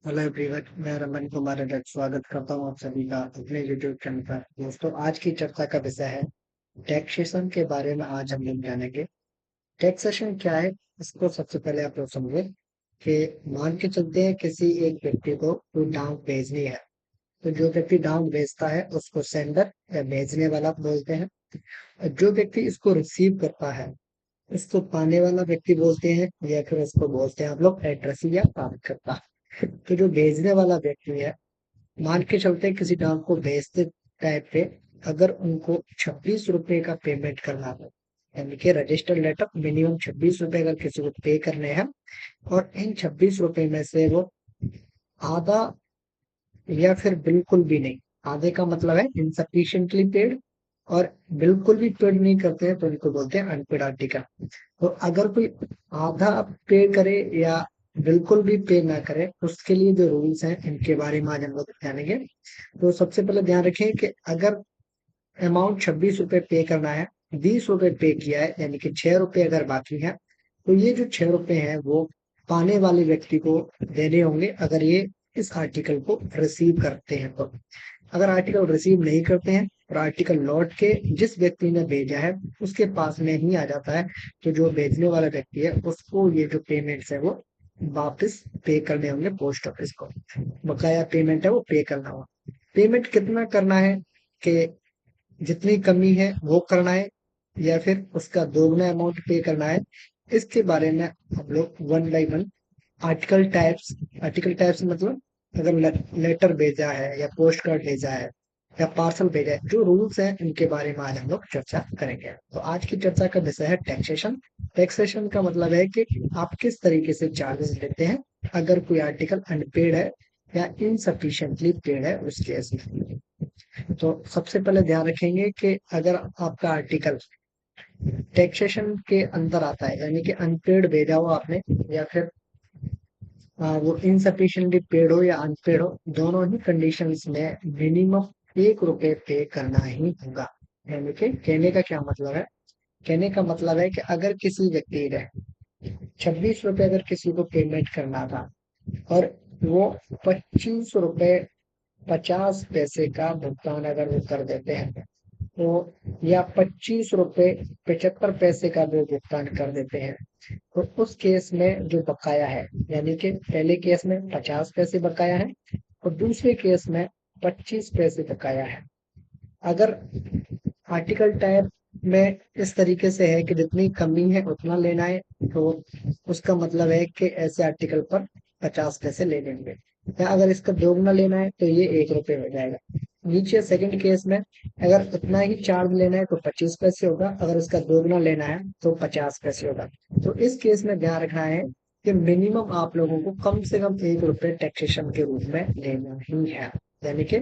Hello everyone, मैं रमन कुमार अडट स्वागत करता हूँ आप सभी का अपने यूट्यूब चैनल पर। दोस्तों, आज की चर्चा का विषय है टैक्सेशन के बारे में। आज हम लोग जानेंगे टैक्सेशन क्या है। इसको सबसे पहले आप लोग समझे कि मान के चलते हैं किसी एक व्यक्ति को कोई डाक भेजनी है, तो जो व्यक्ति डाक भेजता है उसको सेंडर या भेजने वाला बोलते हैं। और जो व्यक्ति इसको रिसीव करता है इसको पाने वाला व्यक्ति बोलते हैं, या फिर इसको बोलते हैं आप लोग एड्रेसी या प्राप्तकर्ता। तो जो भेजने वाला व्यक्ति है, मान के चलते हैं किसी डाक को भेजते टाइम पे अगर उनको 26 रुपए का पेमेंट करना हो, यानी कि रजिस्टर्ड लेटर मिनिमम 26 रुपए अगर किसी को पे करने हैं, और इन 26 रुपए में से वो आधा या फिर बिल्कुल भी नहीं, आधे का मतलब है इनसफिशिएंटली पेड, और बिल्कुल भी पेड नहीं करते हैं तो इनको बोलते हैं अनपेड आर्टिकल। तो अगर कोई आधा पे करे या बिल्कुल भी पे ना करे, उसके लिए जो रूल्स हैं इनके बारे में आज हम लोग जानेंगे। तो सबसे पहले ध्यान रखें कि अगर अमाउंट 26 रुपए पे करना है, 20 रुपए पे किया है, यानी कि 6 रुपए अगर बाकी है, तो ये जो 6 रुपए हैं वो पाने वाले व्यक्ति को देने होंगे अगर ये इस आर्टिकल को रिसीव करते हैं। तो अगर आर्टिकल रिसीव नहीं करते हैं और आर्टिकल लौट के जिस व्यक्ति ने भेजा है उसके पास में ही आ जाता है, तो जो भेजने वाला व्यक्ति है उसको ये जो पेमेंट्स है वो वापस पे करने होंगे पोस्ट ऑफिस को। बकाया पेमेंट है वो पे करना होगा। पेमेंट कितना करना है कि जितनी कमी है वो करना है, या फिर उसका दोगुना अमाउंट पे करना है, इसके बारे में हम लोग one by one article types मतलब अगर लेटर भेजा है या पोस्ट कार्ड भेजा है या पार्सल भेजा है, जो रूल्स हैं इनके बारे में आज हम लोग चर्चा करेंगे। तो आज की चर्चा का विषय है टैक्सेशन। टैक्सेशन का मतलब है कि आप किस तरीके से चार्जेस लेते हैं अगर कोई आर्टिकल अनपेड है या इनसफिशिएंटली पेड है उस केस में। तो सबसे पहले ध्यान रखेंगे कि अगर आपका आर्टिकल टैक्सेशन के अंदर आता है, यानी कि अनपेड भेजा हो आपने, या फिर वो इनसफिशिएंटली पेड हो या अनपेड हो, दोनों ही कंडीशंस में मिनिमम 1 रुपए पे करना ही होगा। यानी कि कहने का क्या मतलब है, कहने का मतलब है कि अगर किसी व्यक्ति ने 26 रुपए अगर किसी को पेमेंट करना था और वो 25 रुपए 50 पैसे का भुगतान अगर वो कर देते हैं, तो या 25 रुपए 75 पैसे का वो भुगतान कर देते हैं, तो उस केस में जो बकाया है, यानी कि पहले केस में 50 पैसे बकाया है और दूसरे केस में 25 पैसे बकाया है। अगर आर्टिकल टाइप में इस तरीके से है कि जितनी कमी है उतना लेना है, तो उसका मतलब है कि ऐसे आर्टिकल पर 50 पैसे ले लेंगे। या अगर इसका दोगुना लेना है तो ये 1 रुपए हो जाएगा। नीचे सेकंड केस में अगर उतना ही चार्ज लेना है तो 25 पैसे होगा, अगर इसका दोगुना लेना है तो 50 पैसे होगा। तो इस केस में ध्यान रखना है कि मिनिमम आप लोगों को कम से कम 1 रुपए टैक्सेशन के रूप में लेना ही है। यानी कि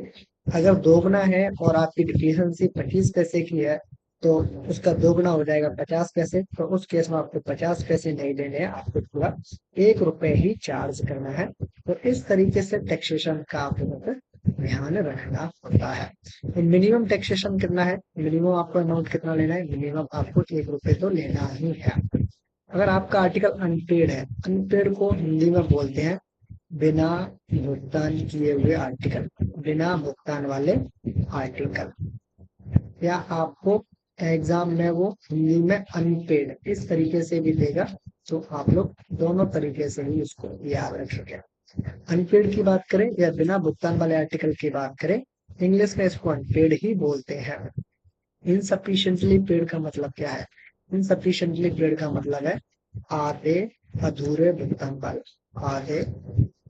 अगर दोगुना है और आपकी डिफिशियंसी 25 पैसे की है, तो उसका दोगुना हो जाएगा 50 पैसे। तो उस केस में आपको 50 पैसे नहीं देने हैं, आपको पूरा 1 रुपए ही चार्ज करना है। तो इस तरीके से टैक्सेशन का आप लोगों को ध्यान रखना होता है। तो मिनिमम टैक्सेशन कितना है, मिनिमम आपको अमाउंट कितना लेना है, मिनिमम आपको 1 रुपए तो लेना ही है। अगर आपका आर्टिकल अनपेड है, अनपेड को हिंदी में बोलते हैं बिना भुगतान किए हुए आर्टिकल, बिना भुगतान वाले आर्टिकल, या आपको एग्जाम में वो हिंदी में अनपेड इस तरीके से भी देगा। तो आप लोग दोनों तरीके से ही उसको याद रख सके। अनपेड की बात करें या बिना भुगतान वाले आर्टिकल की बात करें, इंग्लिश में इसको अनपेड ही बोलते हैं। इनसफिशिएंटली पेड का मतलब क्या है, इनसफिशिएंटली पेड का मतलब है आधे अधूरे भुगतान वाले, आधे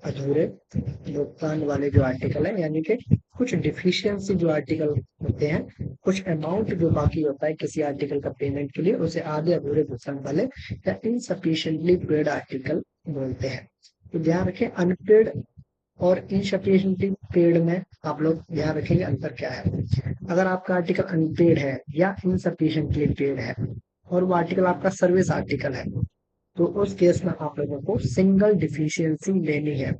अधूरे भुगतान वाले जो आर्टिकल है, यानी कि कुछ डिफिशियंसी जो आर्टिकल होते हैं, कुछ अमाउंट जो बाकी होता है किसी आर्टिकल का पेमेंट के लिए, उसे आधे अधूरे भुगतान वाले या इनसफिशिएंटली पेड आर्टिकल बोलते हैं। तो ध्यान रखें, अनपेड और इनसफिशिएंटली पेड में आप लोग ध्यान रखेंगे अंतर क्या है। अगर आपका आर्टिकल अनपेड है या इनसफिशिएंटली पेड है और वो आर्टिकल आपका सर्विस आर्टिकल है, तो उस केस में आप लोगों को सिंगल डिफिशियंसी लेनी है।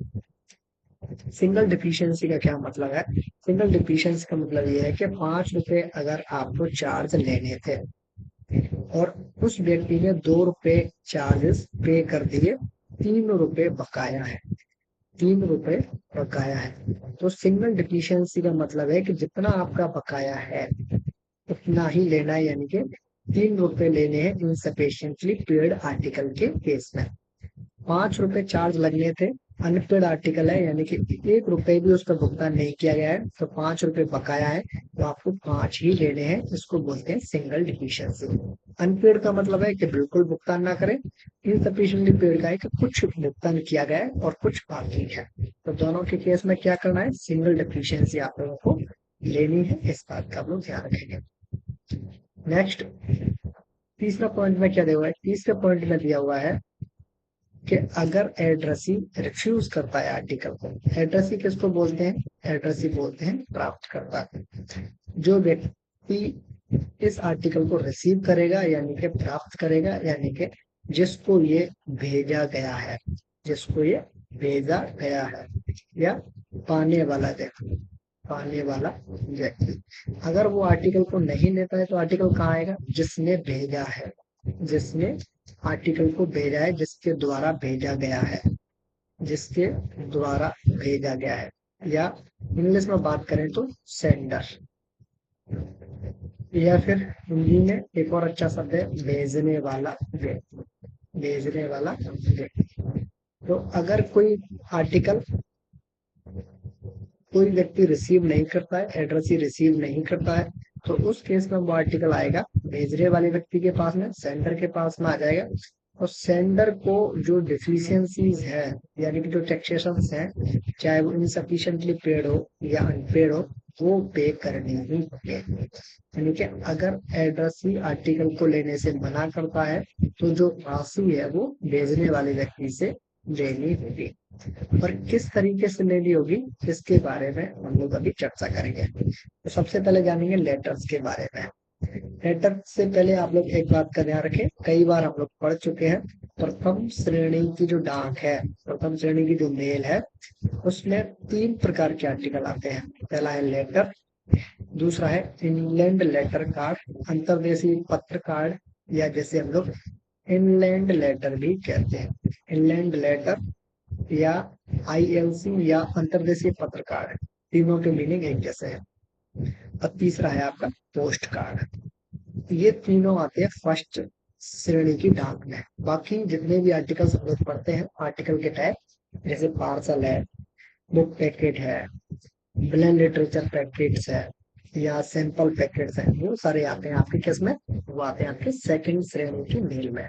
सिंगल डिफिशियंसी का क्या मतलब है, सिंगल डिफिशियंसी का मतलब ये है कि 5 रुपए अगर आपको चार्ज लेने थे और उस व्यक्ति ने 2 रुपए चार्जेस पे कर दिए, 3 रुपए बकाया है, ₹3 बकाया है। तो सिंगल डिफिशियंसी का मतलब है कि जितना आपका बकाया है उतना ही लेना है, यानी कि ₹3 लेने हैं इनसफिशिएंटली पेड आर्टिकल के केस में। ₹5 चार्ज लगने थे, अनपेड आर्टिकल है, यानी कि ₹1 भी उसका भुगतान नहीं किया गया है, तो ₹5 बकाया है, तो आपको 5 ही लेने हैं। इसको बोलते हैं सिंगल डिफिशियंसी। अनपेड का मतलब है कि बिल्कुल भुगतान ना करें। इनसफिशिएंटली पेड का है कि कुछ भुगतान किया गया है और कुछ बाकी है। तो दोनों के केस में क्या करना है, सिंगल डिफिशियंसी आप लोगों को लेनी है, इस बात का आप लोग ध्यान रखेंगे। नेक्स्ट, तीसरा पॉइंट में क्या दिया हुआ है, तीसरे पॉइंट में दिया हुआ है कि अगर एड्रेसी रिफ्यूज करता है आर्टिकल को। एड्रेसी किसको बोलते हैं, एड्रेसी बोलते हैं प्राप्तकर्ता। जो व्यक्ति इस आर्टिकल को रिसीव करेगा यानी कि प्राप्त करेगा, यानी कि जिसको ये भेजा गया है, जिसको ये भेजा गया है, या पाने वाला व्यक्ति, पाने वाला व्यक्ति। अगर वो आर्टिकल को नहीं लेता है तो आर्टिकल कहाँ आएगा, जिसने भेजा है, जिसने आर्टिकल को भेजा है, जिसके द्वारा भेजा गया है, जिसके द्वारा भेजा गया है, या इंग्लिश में बात करें तो सेंडर, या फिर हिंदी में एक और अच्छा शब्द है भेजने वाला व्यक्ति, भेजने वाला व्यक्ति। तो अगर कोई आर्टिकल कोई व्यक्ति रिसीव नहीं करता है, एड्रेस ही रिसीव नहीं करता है, तो उस केस में वो आर्टिकल आएगा भेजने वाले व्यक्ति के पास में, सेंडर के पास में आ जाएगा। और सेंडर को जो डिफिशियंसीज है, यानी कि जो टैक्सेशन है, चाहे वो इनसफिशिएंटली पेड हो या अनपेड हो, वो पे करनी ही होगी। यानी कि अगर एड्रेस ही आर्टिकल को लेने से मना करता है तो जो राशि है वो भेजने वाले व्यक्ति से लेनी होगी। और किस तरीके से लेनी होगी इसके बारे में हम लोग अभी चर्चा करेंगे। तो सबसे पहले जानेंगे लेटर्स के बारे में। लेटर से पहले आप लोग एक बात का ध्यान रखें, कई बार हम लोग पढ़ चुके हैं, प्रथम श्रेणी की जो डाक है, प्रथम श्रेणी की जो मेल है, उसमें 3 प्रकार के आर्टिकल आते हैं। पहला है लेटर, दूसरा है इनलैंड लेटर कार्ड, अंतर्देशीय पत्र कार्ड, या जैसे हम लोग इनलैंड लेटर भी कहते हैं। इनलैंड लेटर या आईएलसी या अंतर्देशीय पत्र कार्ड, तीनों के मीनिंग एक जैसे है। और तीसरा है आपका पोस्ट कार्ड। ये तीनों आते हैं फर्स्ट श्रेणी की डाक में। बाकी जितने भी आर्टिकल्स हम लोग पढ़ते हैं, आर्टिकल के टाइप जैसे पार्सल है, बुक पैकेट है, ब्लेंड लिटरेचर पैकेट्स है, या सैंपल पैकेट्स है, वो सारे आते हैं आपके किस में, वो आते हैं आपके सेकंड श्रेणी की मेल में।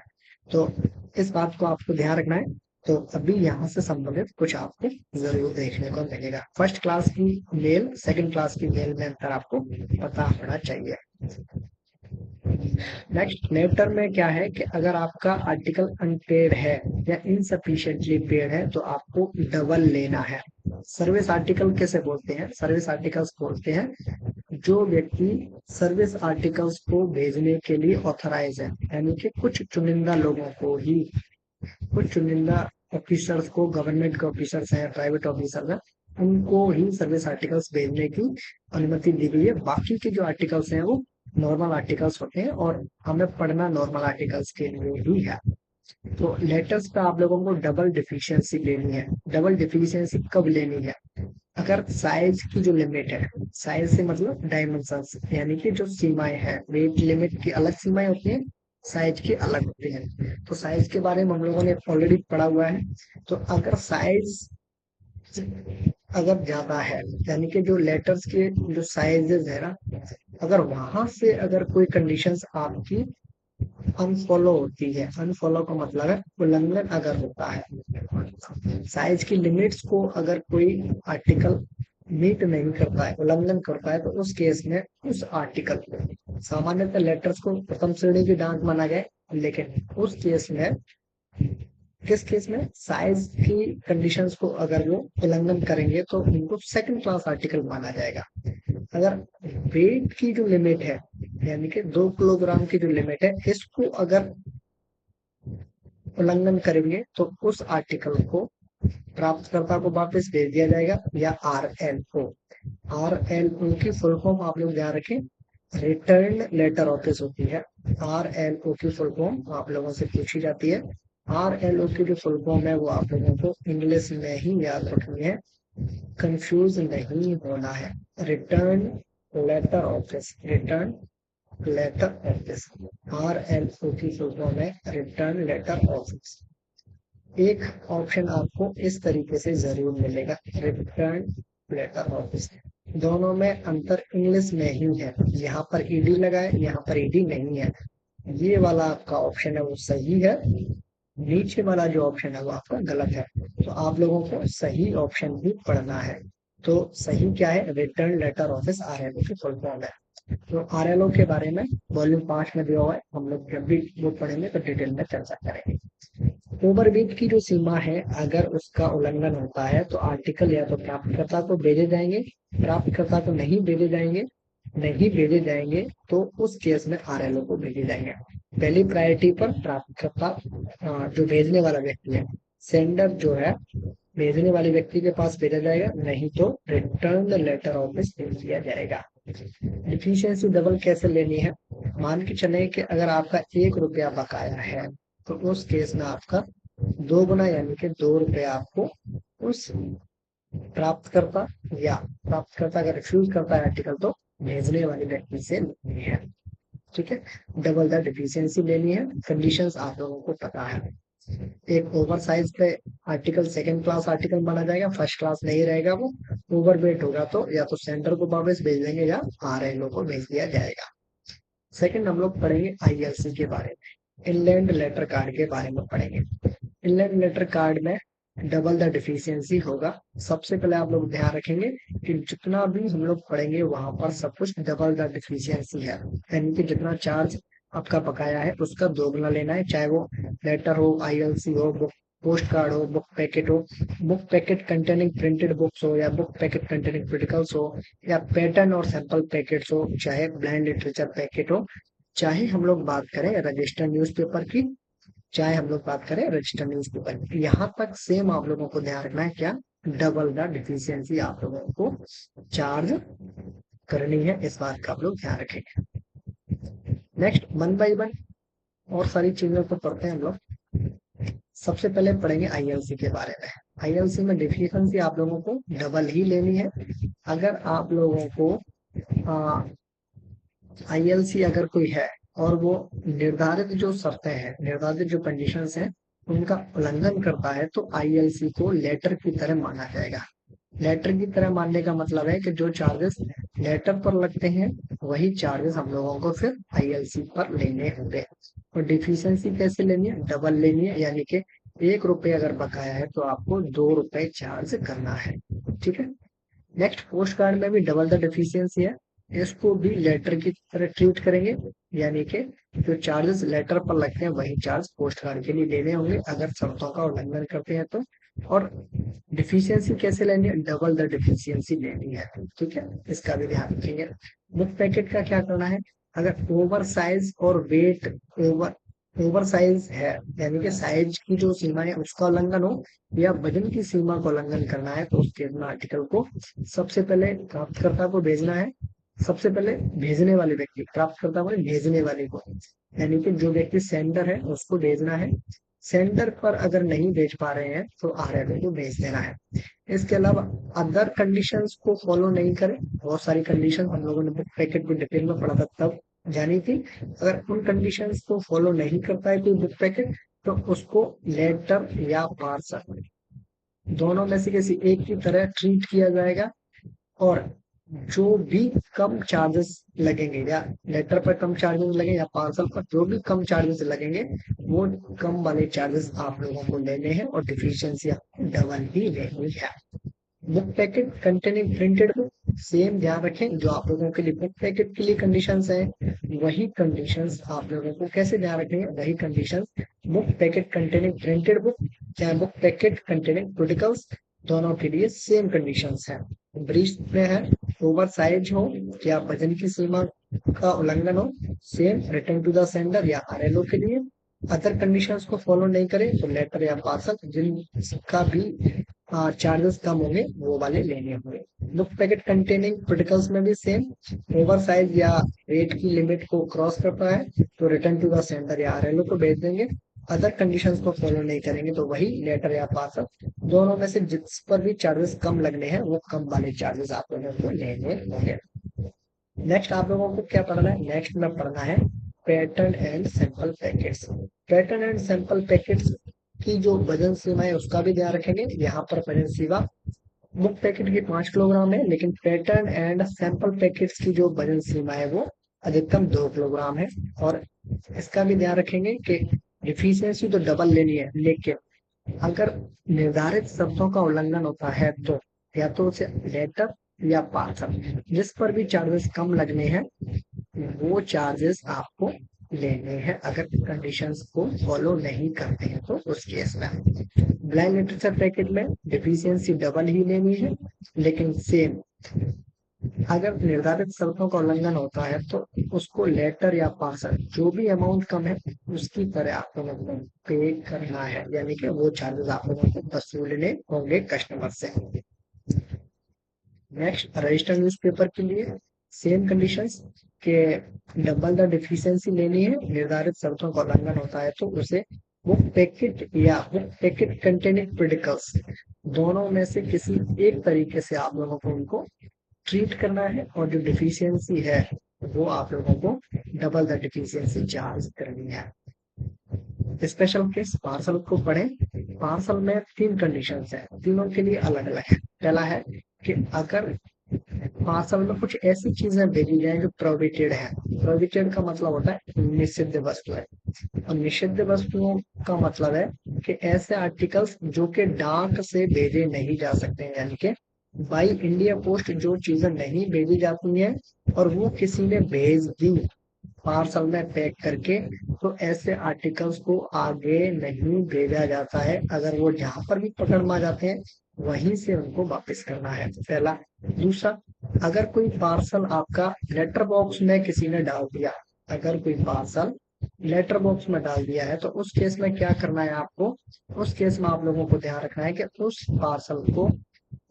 तो इस बात को आपको ध्यान रखना है। तो अभी यहाँ से संबंधित कुछ आपको जरूर देखने को मिलेगा। फर्स्ट क्लास की मेल, सेकंड क्लास की मेल में अंतर आपको पता होना चाहिए। नेक्स्ट, लेटर में क्या है कि अगर आपका आर्टिकल अनपेड है या इनसफिशिएंटली पेड है तो आपको डबल लेना है। सर्विस आर्टिकल कैसे बोलते हैं, सर्विस आर्टिकल्स बोलते हैं जो व्यक्ति सर्विस आर्टिकल्स को भेजने के लिए ऑथराइज है, यानी कि कुछ चुनिंदा लोगों को ही, कुछ चुनिंदा ऑफिसर्स को, गवर्नमेंट के ऑफिसर्स हैं, प्राइवेट ऑफिसर्स हैं, उनको ही सर्विस आर्टिकल्स भेजने की अनुमति दी गई है। बाकी के जो आर्टिकल्स हैं वो नॉर्मल आर्टिकल्स होते हैं और हमें पढ़ना नॉर्मल आर्टिकल्स के लिए ही है। तो लेटर्स पे आप लोगों को डबल डिफिशियंसी लेनी है। डबल डिफिशियंसी कब लेनी है, अगर साइज की जो लिमिट है, साइज से मतलब डायमेंशंस, यानी कि जो सीमाएं हैं, वेट लिमिट की अलग सीमाएं होती हैं, साइज की अलग होती हैं। तो साइज के बारे में हम लोगों ने ऑलरेडी पढ़ा हुआ है। तो अगर साइज अगर ज्यादा है, यानी कि जो लेटर्स के जो साइजेस है ना, अगर वहां से अगर कोई कंडीशंस आपकी अनफॉलो होती है, अनफॉलो का मतलब है उल्लंघन अगर होता है, साइज की लिमिट्स को अगर कोई आर्टिकल मीट नहीं करता है, उल्लंघन करता है, तो उस केस में उस आर्टिकल को, सामान्यतः लेटर्स को प्रथम श्रेणी की डाक माना गया, लेकिन उस केस में, किस केस में, साइज की कंडीशंस को अगर वो उल्लंघन करेंगे तो उनको सेकंड क्लास आर्टिकल माना जाएगा। अगर वेट की जो लिमिट है, यानी कि 2 किलोग्राम की जो लिमिट है, इसको अगर उल्लंघन करेंगे तो उस आर्टिकल को प्राप्तकर्ता को वापस भेज दिया जाएगा, या RLO। RLO की फुल फॉर्म आप लोग ध्यान रखें, रिटर्न लेटर ऑफिस होती है। RLO की फुल फॉर्म आप लोगों से पूछी जाती है, RLO की जो फुल फॉर्म है वो आप लोगों को इंग्लिश में ही याद रखनी है, कंफ्यूज नहीं होना है। Return letter office, return letter office, RLO की फुल फॉर्म है रिटर्न लेटर ऑफिस। एक ऑप्शन आपको इस तरीके से जरूर मिलेगा, रिटर्न लेटर ऑफिस। दोनों में अंतर इंग्लिश में ही है, यहाँ पर ईडी लगा है, यहाँ पर ईडी नहीं है। ये वाला आपका ऑप्शन है वो सही है, नीचे वाला जो ऑप्शन है वो आपका गलत है। तो आप लोगों को सही ऑप्शन भी पढ़ना है। तो सही क्या है, रिटर्न लेटर ऑफिस RLO की फुल फॉर्म है। तो RLO के बारे में वॉल्यूम 5 में दिया हुआ है, हम लोग जब भी वो पढ़ेंगे तो डिटेल में चर्चा करेंगे। ओवरब्रीज की जो सीमा है, अगर उसका उल्लंघन होता है तो आर्टिकल या तो प्राप्तकर्ता को भेजे जाएंगे, प्राप्तकर्ता को नहीं भेजे जाएंगे, नहीं भेजे जाएंगे तो उस केस में RLO को भेजे जाएंगे। पहली प्रायोरिटी पर प्राप्तकर्ता, जो भेजने वाला व्यक्ति है, सेंडर जो है, भेजने वाले व्यक्ति के पास भेजा जाएगा, नहीं तो रिटर्न लेटर ऑफिस भेज दिया जाएगा। डिफिशियंसी डबल कैसे लेनी है, मान के चले कि अगर आपका 1 रुपया बकाया है तो उस केस में आपका 2 गुना यानी कि 2 रुपये आपको उस प्राप्तकर्ता, या प्राप्तकर्ता अगर रिफ्यूज करता है आर्टिकल तो भेजने वाले व्यक्ति से लेनी है। ठीक है, डबल द डिफिशियंसी लेनी है। कंडीशंस आप लोगों को पता है, एक ओवर साइज पे आर्टिकल सेकंड क्लास आर्टिकल माना जाएगा, फर्स्ट क्लास नहीं रहेगा वो। ओवरवेट होगा तो या तो सेंटर को वापस भेज देंगे या RLO को भेज दिया जाएगा। सेकंड हम लोग पढ़ेंगे ILC के बारे में, इनलैंड लेटर कार्ड के बारे में पढ़ेंगे। इनलैंड लेटर कार्ड में डबल द डिफिशियंसी होगा। सबसे पहले आप लोग ध्यान रखेंगे कि जितना भी हम लोग पढ़ेंगे वहां पर सब कुछ डबल द डिफिशियंसी है, यानी कि जितना चार्ज आपका बकाया है उसका 2 गुना लेना है, चाहे वो लेटर हो, ILC हो, बुक पोस्ट कार्ड हो, बुक पैकेट हो, book packet containing printed books हो, या बुक पैकेट कंटेनिंग क्रिटिकल्स हो, या पैटर्न और सैंपल पैकेट्स हो, चाहे ब्लाइंड लिटरेचर पैकेट हो, चाहे हम लोग बात करें रजिस्टर्ड न्यूज़पेपर की, चाहे हम लोग बात करें रजिस्टर्ड न्यूज़पेपर। यहाँ तक सेम आप लोगों को ध्यान रखना है क्या, डबल द डिफिशियंसी आप लोगों को चार्ज करनी है, इस बात का आप लोग ध्यान रखेंगे। नेक्स्ट 1 बाय 1 और सारी चीजों को पढ़ते हैं हम लोग। सबसे पहले पढ़ेंगे ILC के बारे में। ILC में डिफिशियंसी आप लोगों को डबल ही लेनी है। अगर आप लोगों को ILC अगर कोई है और वो निर्धारित जो शर्तें हैं, निर्धारित जो कंडीशंस हैं, उनका उल्लंघन करता है तो ILC को लेटर की तरह माना जाएगा। लेटर की तरह मानने का मतलब है कि जो चार्जेस लेटर पर लगते हैं वही चार्जेस हम लोगों को फिर ILC पर लेने होंगे। और डिफिशियंसी कैसे लेनी है, डबल लेनी है, यानी कि 1 रुपये अगर बकाया है तो आपको 2 रुपये चार्ज करना है। ठीक है, नेक्स्ट पोस्ट कार्ड में भी डबल द डिफिशियंसी है, इसको भी लेटर की तरह ट्रीट करेंगे, यानी कि जो चार्जेस लेटर पर लगते हैं वही चार्ज पोस्ट कार्ड के लिए लेने होंगे अगर शर्तों का उल्लंघन करते हैं तो। और डिफिशियंसी कैसे लेनी है, डबल द डिफिशियंसी लेनी है। ठीक है, इसका भी ध्यान रखेंगे। बुक पैकेट का क्या करना है, अगर ओवर साइज और वेट ओवर ओवर साइज है, यानी कि साइज की जो सीमा है उसका उल्लंघन हो, या वजन की सीमा का उल्लंघन करना है तो उसके आर्टिकल को सबसे पहले प्राप्तकर्ता को भेजना है। सबसे पहले भेजने वाले व्यक्ति, प्राप्तकर्ता को भेजने वाले को, यानी कि जो व्यक्ति सेंडर है उसको भेजना है। सेंडर पर अगर नहीं भेज पा रहे हैं तो RLO को भेज देना है। इसके अलावा अदर कंडीशंस को फॉलो नहीं करें। बहुत सारी कंडीशन हम लोगों ने बुक पैकेट को डिटेल में पढ़ा था तब जानी थी। अगर उन कंडीशंस को फॉलो नहीं करता है कोई बुक पैकेट तो उसको लेटर या पार्सल दोनों में से किसी एक की तरह ट्रीट किया जाएगा। और जो भी कम चार्जेस लगेंगे, या लेटर पर कम चार्जेस लगेंगे या पार्सल पर जो भी कम चार्जेस लगेंगे वो कम वाले चार्जेस आप लोगों को लेने हैं, और डिफिशियंसी आपको डबल ही लेनी है। Book packet containing printed book, same ध्यान रखें, जो आप लोगों के लिए बुक पैकेट के लिए कंडीशंस हैं वही कंडीशंस आप लोगों को कैसे ध्यान रखेंगे, वही conditions book packet containing printed book या बुक पैकेट कंटेनिंग क्रिटिकल्स, दोनों के लिए सेम कंडीशंस हैं। ब्रीच में है, ओवर साइज हो या वजन की सीमा का उल्लंघन हो, same return to the sender या RLO के लिए। अदर कंडीशंस को फॉलो नहीं करें तो लेटर या पार्सल, जिनका भी चार्जेस कम होंगे वो वाले लेने होंगे। बुक पैकेट कंटेनिंग क्रिटिकल्स में भी सेम, ओवर साइज या वेट की लिमिट को क्रॉस करता है तो रिटर्न टू द सेंडर या RLO को भेज देंगे। अदर कंडीशंस को फॉलो नहीं करेंगे तो वही लेटर या पार्सल, दोनों में से जिस पर भी चार्जेस कम लगने हैं वो कम वाले चार्जेस आप लोगों को लेने होंगे। नेक्स्ट आप लोगों को क्या पढ़ना है, नेक्स्ट में पढ़ना है pattern and sample packets. Pattern and sample packets की जो वजन सीमा है उसका भी ध्यान रखेंगे। यहाँ पर वजन सीमा बुक पैकेट की 5 किलोग्राम है, लेकिन पैटर्न एंड सैंपल पैकेट्स की जो वजन सीमा है वो अधिकतम 2 किलोग्राम है। और इसका भी ध्यान रखेंगे कि डिफिशियंसी तो डबल लेनी है, लेकिन अगर निर्धारित शर्तों का उल्लंघन होता है तो या तो उसे लेटर या पार्सल, जिस पर भी चार्जेस कम लगने हैं वो चार्जेस आपको लेने हैं अगर कंडीशंस को फॉलो नहीं करते हैं तो उस केस में। ब्लाइंड लिटरेचर पैकेट में डिफिशियंसी डबल ही लेनी है, लेकिन सेम अगर निर्धारित शर्तों का उल्लंघन होता है तो उसको लेटर या पार्सल जो भी अमाउंट कम है उसकी तरह आप लोगों को पे करना है, यानी कि वो चार्जेस आप लोगों को वसूलने होंगे कस्टमर से। नेक्स्ट रजिस्टर्ड न्यूज़पेपर के लिए सेम कंडीशंस के डबल द डिफिशियंसी लेनी है, निर्धारित शर्तों का उल्लंघन होता है तो उसे बुक पैकेट या बुक पैकेट कंटेनिंग प्रिडिकल्स दोनों में से किसी एक तरीके से आप लोगों को उनको ट्रीट करना है, और जो डिफिशियंसी है वो आप लोगों को डबल द डिफिशियंसी चार्ज करनी है। स्पेशल केस पार्सल को पढ़ें। पार्सल में 3 कंडीशंस है, तीनों के लिए अलग अलग है। पहला है कि अगर पार्सल में कुछ ऐसी चीजें भेजी जाए जो प्रोहिबिटेड है, प्रोहिबिटेड का मतलब होता है निषिद्ध वस्तु है, और निषिद्ध वस्तुओं का मतलब है कि ऐसे आर्टिकल्स जो कि डाक से भेजे नहीं जा सकते हैं, यानी कि बाई इंडिया पोस्ट जो चीजें नहीं भेजी जाती हैं और वो किसी ने भेज दी पार्सल में पैक करके, तो ऐसे आर्टिकल्स को आगे नहीं भेजा जाता है। अगर वो जहां पर भी पकड़ में आ जाते हैं वहीं से उनको वापस करना है, पहला। दूसरा, अगर कोई पार्सल आपका लेटर बॉक्स में किसी ने डाल दिया, अगर कोई पार्सल लेटर बॉक्स में डाल दिया है तो उस केस में क्या करना है आपको, उस केस में आप लोगों को ध्यान रखना है कि उस पार्सल को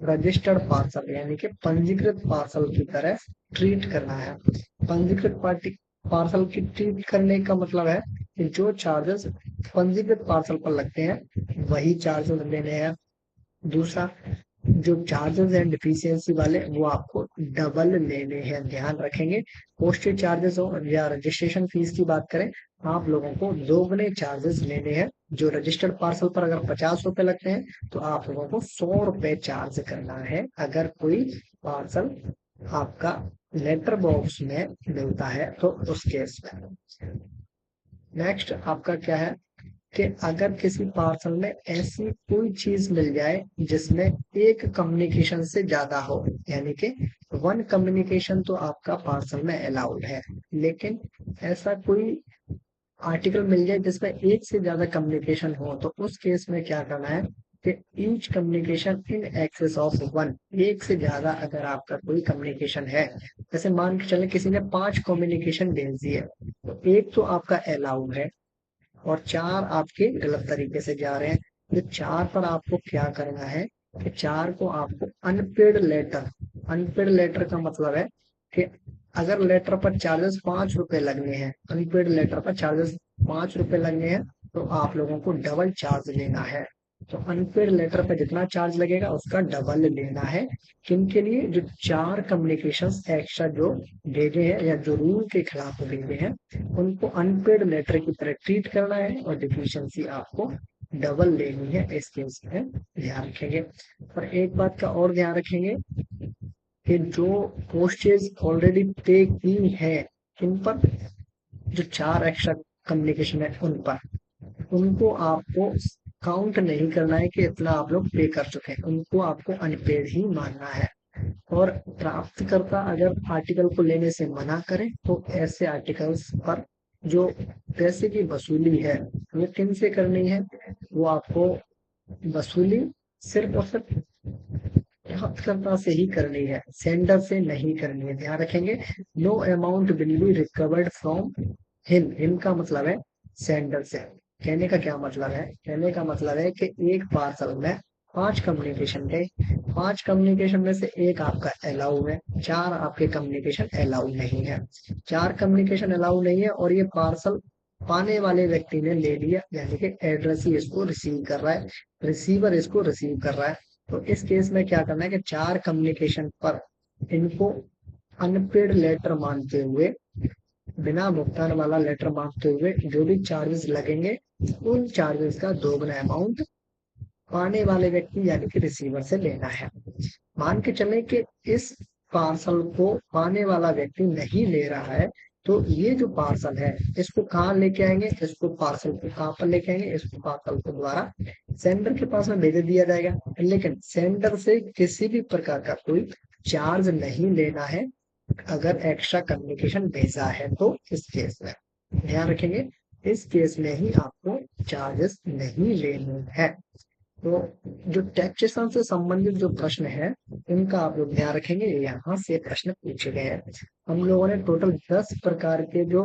रजिस्टर्ड पार्सल यानी कि पंजीकृत पार्सल की तरह ट्रीट करना है। पंजीकृत पार्टी पार्सल की ट्रीट करने का मतलब है कि जो चार्जेस पंजीकृत पार्सल पर लगते हैं वही चार्जेस लेने हैं। दूसरा, जो चार्जेस हैं डिफिशियंसी वाले वो आपको डबल लेने हैं, ध्यान रखेंगे। पोस्टेज चार्जेस हो या रजिस्ट्रेशन फीस की बात करें, आप लोगों को दोगुने चार्जेस लेने हैं। जो रजिस्टर्ड पार्सल पर अगर 50 रुपए लगते हैं तो आप लोगों को 100 रुपए चार्ज करना है अगर कोई पार्सल आपका लेटर बॉक्स में मिलता है तो उस केस में। नेक्स्ट आपका क्या है कि अगर किसी पार्सल में ऐसी कोई चीज मिल जाए जिसमें एक कम्युनिकेशन से ज्यादा हो, यानी कि 1 कम्युनिकेशन तो आपका पार्सल में अलाउड है, लेकिन ऐसा कोई आर्टिकल मिल जाए जिसमें एक से ज्यादा कम्युनिकेशन हो तो उस केस में क्या करना है कि each communication in excess of 1, एक से ज्यादा अगर आपका कोई कम्युनिकेशन है, जैसे मान के चले किसी ने 5 कम्युनिकेशन भेज दिए तो एक तो आपका अलाउड है और 4 आपके गलत तरीके से जा रहे हैं। तो 4 पर आपको क्या करना है कि 4 को आपको अनपेड लेटर, अनपेड लेटर का मतलब है कि अगर लेटर पर चार्जेस 5 रुपए लगने हैं, अनपेड लेटर पर चार्जेस 5 रुपए लगने हैं तो आप लोगों को डबल चार्ज लेना है। तो अनपेड लेटर पर जितना चार्ज लगेगा उसका डबल लेना है। किनके लिए, जो 4 कम्युनिकेशन एक्स्ट्रा जो भेजे हैं या जो रूल के खिलाफ भेजे हैं उनको अनपेड लेटर की तरह ट्रीट करना है, और डिफिशियंसी आपको डबल लेनी है। इस केस में ध्यान रखेंगे। और एक बात का और ध्यान रखेंगे कि जो पोस्टेज ऑलरेडी पे की है इन पर, जो 4 एक्स्ट्रा कम्युनिकेशन है उन पर, उनको आपको काउंट नहीं करना है कि इतना आप लोग पे कर चुके हैं, उनको आपको अनपेड ही मानना है। और प्राप्तकर्ता अगर आर्टिकल को लेने से मना करे तो ऐसे आर्टिकल्स पर जो पैसे की वसूली है वो किन से करनी है, वो आपको वसूली सिर्फ और सिर्फ प्राप्तकर्ता से ही करनी है, सेंडर से नहीं करनी है, ध्यान रखेंगे। No amount will be recovered from him, him का मतलब है सेंडर से। कहने का क्या मतलब है, कहने का मतलब है कि एक पार्सल में 5 कम्युनिकेशन थे, 5 कम्युनिकेशन में से एक आपका अलाउ है, 4 आपके कम्युनिकेशन अलाउ नहीं है। 4 कम्युनिकेशन अलाउ नहीं है और ये पार्सल पाने वाले व्यक्ति ने ले लिया, यानी कि एड्रेस ही इसको रिसीव कर रहा है, रिसीवर इसको रिसीव कर रहा है। तो इस केस में क्या करना है कि चार कम्युनिकेशन पर इनको अनपेड लेटर मानते हुए, बिना भुगतान वाला लेटर मानते हुए जो भी चार्जेस लगेंगे उन चार्जेस का दोगुना अमाउंट पाने वाले व्यक्ति यानी कि रिसीवर से लेना है। मान के चले कि इस पार्सल को पाने वाला व्यक्ति नहीं ले रहा है, तो ये जो पार्सल है इसको कहाँ लेके आएंगे, इसको पार्सल को कहाँ पर लेके आएंगे, इसको पार्सल को द्वारा सेंडर के पास में भेज दिया जाएगा। लेकिन सेंडर से किसी भी प्रकार का कोई चार्ज नहीं लेना है अगर एक्स्ट्रा कम्युनिकेशन भेजा है। तो इस केस में ध्यान रखेंगे, इस केस में ही आपको चार्जेस नहीं लेने हैं। तो जो टैक्सेशन से संबंधित जो प्रश्न है इनका आप लोग ध्यान रखेंगे, यहाँ से प्रश्न पूछे गए हैं। हम लोगों ने टोटल 10 प्रकार के जो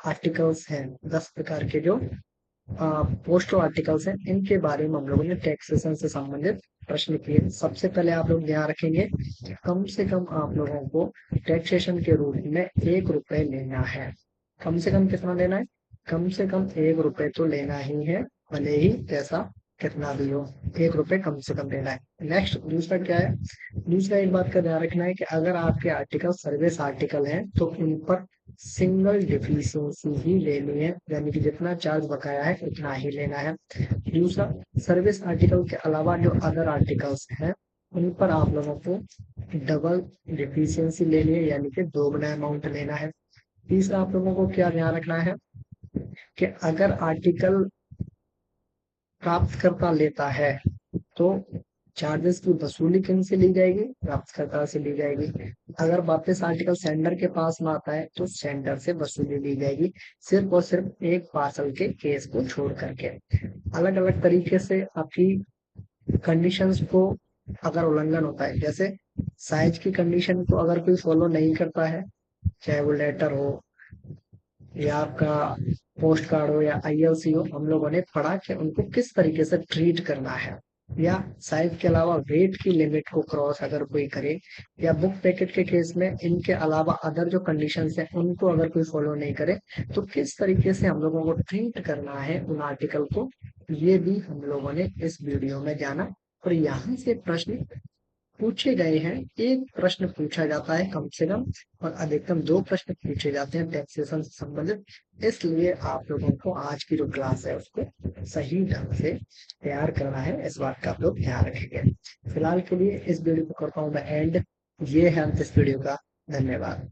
आर्टिकल्स हैं, 10 प्रकार के जो पोस्टल आर्टिकल्स हैं, इनके बारे में हम लोगों ने टैक्सेशन से संबंधित प्रश्न किए। सबसे पहले आप लोग ध्यान रखेंगे कम से कम आप लोगों को टैक्सेशन के रूप में 1 रुपए लेना है। कम से कम कितना लेना है, कम से कम 1 रुपए तो लेना ही है, भले ही पैसा कितना भी हो, 1 रुपए कम से कम लेना है। नेक्स्ट दूसरा क्या है, दूसरा एक बात का ध्यान रखना है कि अगर आपके आर्टिकल सर्विस आर्टिकल हैं तो उन पर सिंगल डिफिशियंसी ही लेनी है, यानी कि जितना चार्ज बकाया है उतना ही लेना है। दूसरा, सर्विस आर्टिकल के अलावा जो अदर आर्टिकल्स हैं उन पर आप लोगों को डबल डिफिशियंसी लेनी है, यानी कि दोगुना अमाउंट लेना है। तीसरा, आप लोगों को क्या ध्यान रखना है कि अगर आर्टिकल प्राप्तकर्ता लेता है तो चार्जेस की वसूली किन से ली जाएगी, प्राप्तकर्ता से ली जाएगी। अगर वापस आर्टिकल सेंडर के पास में आता है तो सेंडर से वसूली ली जाएगी, सिर्फ और सिर्फ एक पार्सल के केस को छोड़ करके। अलग अलग तरीके से आपकी कंडीशंस को अगर उल्लंघन होता है, जैसे साइज की कंडीशन को अगर कोई फॉलो नहीं करता है, चाहे वो लेटर हो या आपका पोस्ट कार्ड हो या आईएलसी हो, हम लोगों ने पढ़ा कि उनको किस तरीके से ट्रीट करना है। या साइज के अलावा वेट की लिमिट को क्रॉस अगर कोई करे, या बुक पैकेट के केस में इनके अलावा अदर जो कंडीशंस है उनको अगर कोई फॉलो नहीं करे तो किस तरीके से हम लोगों को ट्रीट करना है उन आर्टिकल को, ये भी हम लोगों ने इस वीडियो में जाना। और यहाँ से प्रश्न पूछे गए हैं, एक प्रश्न पूछा जाता है कम से कम, और अधिकतम 2 प्रश्न पूछे जाते हैं टैक्सेशन से संबंधित। इसलिए आप लोगों को आज की जो क्लास है उसको सही ढंग से तैयार करना है, इस बात का आप लोग ध्यान रखेंगे। फिलहाल के लिए इस वीडियो को करता हूँ मैं एंड। ये है अंत इस वीडियो का। धन्यवाद।